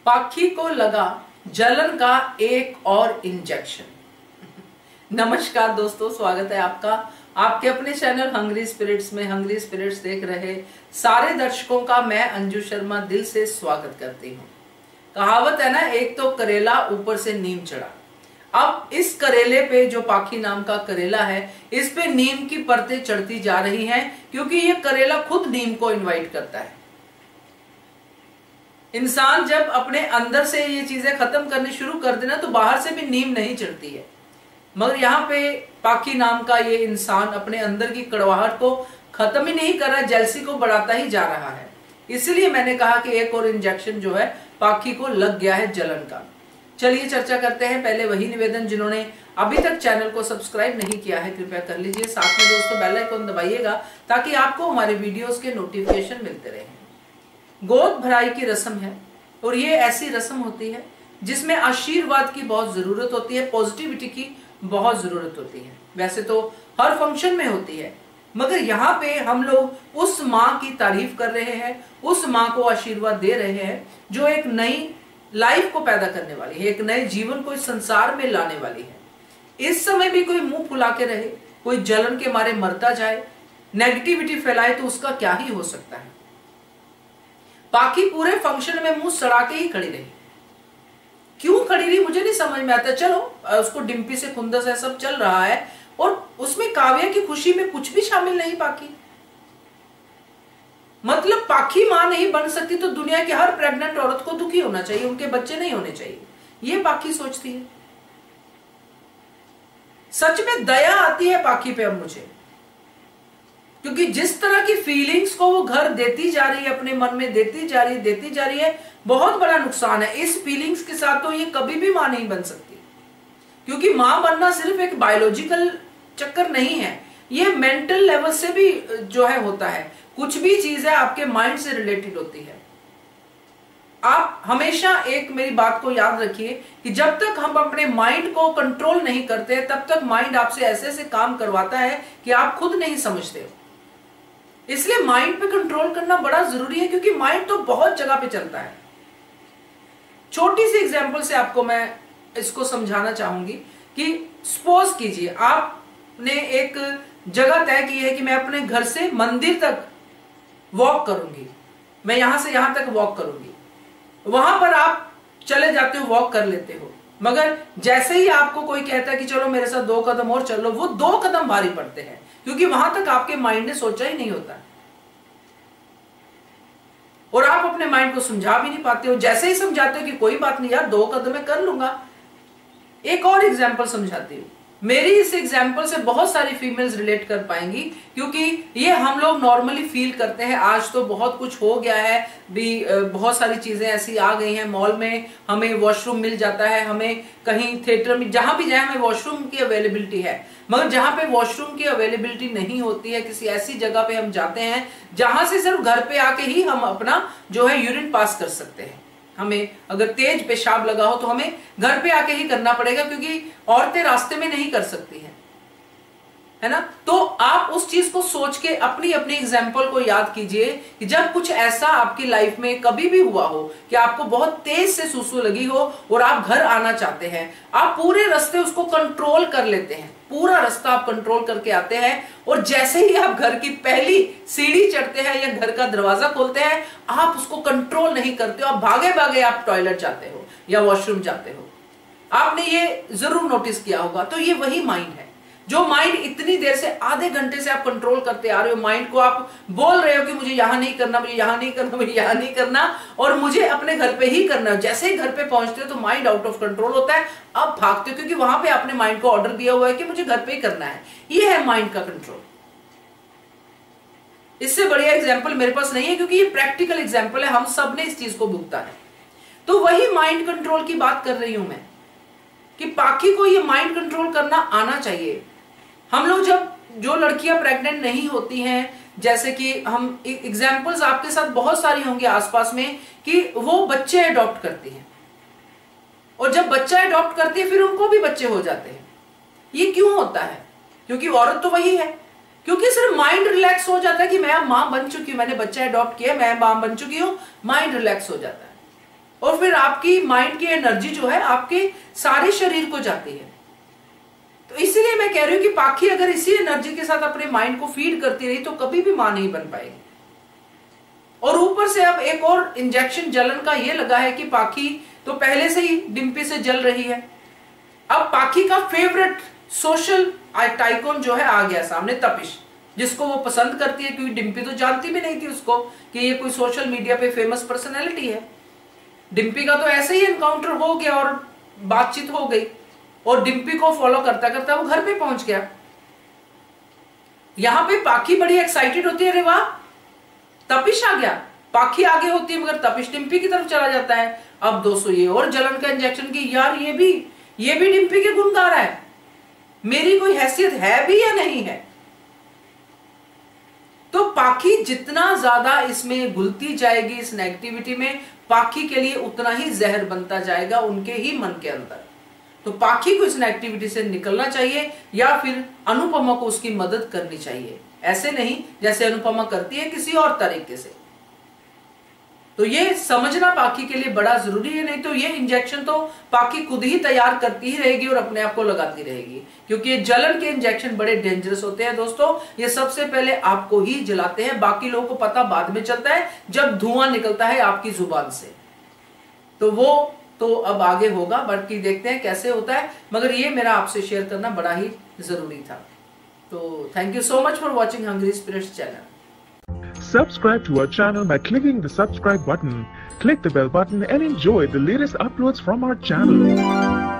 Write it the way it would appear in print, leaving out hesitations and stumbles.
पाखी को लगा जलन का एक और इंजेक्शन। नमस्कार दोस्तों, स्वागत है आपका आपके अपने चैनल हंग्री स्पिरिट्स में। हंग्री स्पिरिट्स देख रहे सारे दर्शकों का मैं अंजू शर्मा दिल से स्वागत करती हूँ। कहावत है ना, एक तो करेला ऊपर से नीम चढ़ा। अब इस करेले पे, जो पाखी नाम का करेला है, इस पे नीम की परतें चढ़ती जा रही हैं, क्योंकि ये करेला खुद नीम को इनवाइट करता है। इंसान जब अपने अंदर से ये चीजें खत्म करनी शुरू कर देना तो बाहर से भी नीम नहीं चढ़ती है, मगर यहाँ पे पाखी नाम का ये इंसान अपने अंदर की कड़वाहट को खत्म ही नहीं कर रहा, जेलसी को बढ़ाता ही जा रहा है। इसलिए मैंने कहा कि एक और इंजेक्शन जो है पाखी को लग गया है जलन का। चलिए चर्चा करते हैं। पहले वही निवेदन, जिन्होंने अभी तक चैनल को सब्सक्राइब नहीं किया है कृपया कर लीजिए। साथ में दोस्तों बेल आइकन दबाइएगा ताकि आपको हमारे वीडियोस के नोटिफिकेशन मिलते रहें। गोद भराई की रस्म है और ये ऐसी रस्म होती है जिसमें आशीर्वाद की बहुत जरूरत होती है, पॉजिटिविटी की बहुत जरूरत होती है। वैसे तो हर फंक्शन में होती है, मगर यहाँ पे हम लोग उस माँ की तारीफ कर रहे हैं, उस माँ को आशीर्वाद दे रहे हैं जो एक नई लाइफ को पैदा करने वाली है, एक नए जीवन को इस संसार में लाने वाली है। इस समय भी कोई मुंह फुला के रहे, कोई जलन के मारे मरता जाए, नेगेटिविटी फैलाए, तो उसका क्या ही हो सकता है। पाखी पूरे फंक्शन में मुंह सड़ा के ही खड़ी रही। क्यों खड़ी रही मुझे नहीं समझ में आता। चलो, उसको डिम्पी से खुंदस है, सब चल रहा है, और उसमें काव्या की खुशी में कुछ भी शामिल नहीं। पाखी मतलब पाखी मां नहीं बन सकती तो दुनिया की हर प्रेग्नेंट औरत को दुखी होना चाहिए, उनके बच्चे नहीं होने चाहिए, ये पाखी सोचती है। सच में दया आती है पाखी पे अब मुझे, क्योंकि जिस तरह की फीलिंग्स को वो घर देती जा रही है, अपने मन में देती जा रही है, बहुत बड़ा नुकसान है। इस फीलिंग्स के साथ तो ये कभी भी मां नहीं बन सकती, क्योंकि मां बनना सिर्फ एक बायोलॉजिकल चक्कर नहीं है, ये मेंटल लेवल से भी जो है होता है। कुछ भी चीज है आपके माइंड से रिलेटेड होती है। आप हमेशा एक मेरी बात को याद रखिए कि जब तक हम अपने माइंड को कंट्रोल नहीं करते तब तक माइंड आपसे ऐसे ऐसे काम करवाता है कि आप खुद नहीं समझते हो। इसलिए माइंड पे कंट्रोल करना बड़ा जरूरी है, क्योंकि माइंड तो बहुत जगह पे चलता है। छोटी सी एग्जांपल से आपको मैं इसको समझाना चाहूंगी कि सपोज कीजिए आपने एक जगह तय की है कि मैं अपने घर से मंदिर तक वॉक करूंगी, मैं यहां से यहां तक वॉक करूंगी। वहां पर आप चले जाते हो, वॉक कर लेते हो, मगर जैसे ही आपको कोई कहता है कि चलो मेरे साथ 2 कदम और चलो, वो 2 कदम भारी पड़ते हैं, क्योंकि वहां तक आपके माइंड ने सोचा ही नहीं होता और आप अपने माइंड को समझा भी नहीं पाते हो। जैसे ही समझाते हो कि कोई बात नहीं यार, 2 कदम मैं कर लूंगा। एक और एग्जांपल समझाती हूँ। मेरी इस एग्जाम्पल से बहुत सारी फीमेल्स रिलेट कर पाएंगी, क्योंकि ये हम लोग नॉर्मली फील करते हैं। आज तो बहुत कुछ हो गया है भी, बहुत सारी चीजें ऐसी आ गई हैं। मॉल में हमें वॉशरूम मिल जाता है, हमें कहीं थिएटर में जहां भी जाए हमें वॉशरूम की अवेलेबिलिटी है, मगर जहां पे वॉशरूम की अवेलेबिलिटी नहीं होती है, किसी ऐसी जगह पे हम जाते हैं जहां से सिर्फ घर पे आके ही हम अपना जो है यूरिन पास कर सकते हैं। हमें अगर तेज पेशाब लगा हो तो हमें घर पे आके ही करना पड़ेगा, क्योंकि औरतें रास्ते में नहीं कर सकती हैं, है ना। तो आप उस चीज को सोच के अपनी अपनी एग्जाम्पल को याद कीजिए कि जब कुछ ऐसा आपकी लाइफ में कभी भी हुआ हो कि आपको बहुत तेज से सुसु लगी हो और आप घर आना चाहते हैं, आप पूरे रास्ते उसको कंट्रोल कर लेते हैं, पूरा रास्ता आप कंट्रोल करके आते हैं, और जैसे ही आप घर की पहली सीढ़ी चढ़ते हैं या घर का दरवाजा खोलते हैं, आप उसको कंट्रोल नहीं करते हो, आप भागे भागे आप टॉयलेट जाते हो या वॉशरूम जाते हो। आपने ये जरूर नोटिस किया होगा। तो ये वही माइंड है, जो माइंड इतनी देर से, आधे घंटे से आप कंट्रोल करते आ रहे हो। माइंड को आप बोल रहे हो कि मुझे यहां नहीं करना, मुझे यहां नहीं करना, मुझे यहां नहीं करना, और मुझे अपने घर पे ही करना है। जैसे ही घर पे पहुंचते हो तो माइंड आउट ऑफ कंट्रोल होता है, आप भागते हो, क्योंकि वहां पे आपने माइंड को ऑर्डर दिया हुआ है कि मुझे घर पे ही करना है। ये है माइंड का कंट्रोल। इससे बढ़िया एग्जाम्पल मेरे पास नहीं है, क्योंकि ये प्रैक्टिकल एग्जाम्पल है, हम सब ने इस चीज को भुगता है। तो वही माइंड कंट्रोल की बात कर रही हूं मैं, कि पाखी को ये माइंड कंट्रोल करना आना चाहिए। हम लोग जब, जो लड़कियां प्रेग्नेंट नहीं होती हैं, जैसे कि हम एग्जाम्पल्स आपके साथ बहुत सारी होंगी आसपास में, कि वो बच्चे अडॉप्ट करती हैं, और जब बच्चा अडॉप्ट करती है फिर उनको भी बच्चे हो जाते हैं। ये क्यों होता है? क्योंकि औरत तो वही है, क्योंकि सिर्फ माइंड रिलैक्स हो जाता है कि मैं अब मां बन चुकी हूं, मैंने बच्चा अडॉप्ट किया, मैं मां बन चुकी हूं, माइंड रिलैक्स हो जाता है। और फिर आपकी माइंड की एनर्जी जो है आपके सारे शरीर को जाती है। तो इसीलिए मैं कह रही हूं कि पाखी अगर इसी एनर्जी के साथ अपने माइंड को फीड करती रही तो कभी भी मां नहीं बन पाएगी। और ऊपर से अब एक और इंजेक्शन जलन का ये लगा है कि पाखी तो पहले से ही डिम्पी से जल रही है, अब पाखी का फेवरेट सोशल टाइकॉन जो है आ गया सामने, तपिश, जिसको वो पसंद करती है, क्योंकि डिम्पी तो जानती भी नहीं थी उसको कि ये कोई सोशल मीडिया पे फेमस पर्सनैलिटी है। डिम्पी का तो ऐसे ही एनकाउंटर हो गया और बातचीत हो गई और डिम्पी को फॉलो करता करता वो घर पे पहुंच गया। यहां पे पाखी बड़ी एक्साइटेड होती है, अरे वाह तपिश आ गया, पाखी आगे होती है मगर तपिश डिम्पी की तरफ चला जाता है। अब दोस्तों ये और जलन का इंजेक्शन की, यार ये भी डिम्पी के गुण गा रहा है, मेरी कोई हैसियत है भी या नहीं है। तो पाखी जितना ज्यादा इसमें घुलती जाएगी इस नेगेटिविटी में, पाखी के लिए उतना ही जहर बनता जाएगा उनके ही मन के अंदर। तो पाखी को इस नेगेटिविटी से निकलना चाहिए या फिर अनुपमा को उसकी मदद करनी चाहिए, ऐसे नहीं जैसे अनुपमा करती है किसी और तरीके से। तो ये समझना पाखी के लिए बड़ा जरूरी है, नहीं तो ये इंजेक्शन तो पाखी खुद ही तैयार करती ही रहेगी और अपने आप को लगाती रहेगी, क्योंकि ये जलन के इंजेक्शन बड़े डेंजरस होते हैं दोस्तों। ये सबसे पहले आपको ही जलाते हैं, बाकी लोगों को पता बाद में चलता है जब धुआं निकलता है आपकी जुबान से। तो वो तो अब आगे होगा, बाकी देखते हैं कैसे होता है, मगर ये मेरा आपसे शेयर करना बड़ा ही जरूरी था। तो thank you so much for watching Hungry Spirits channel. Subscribe to our channel by clicking the subscribe button. Click the bell button and enjoy the latest uploads from our channel.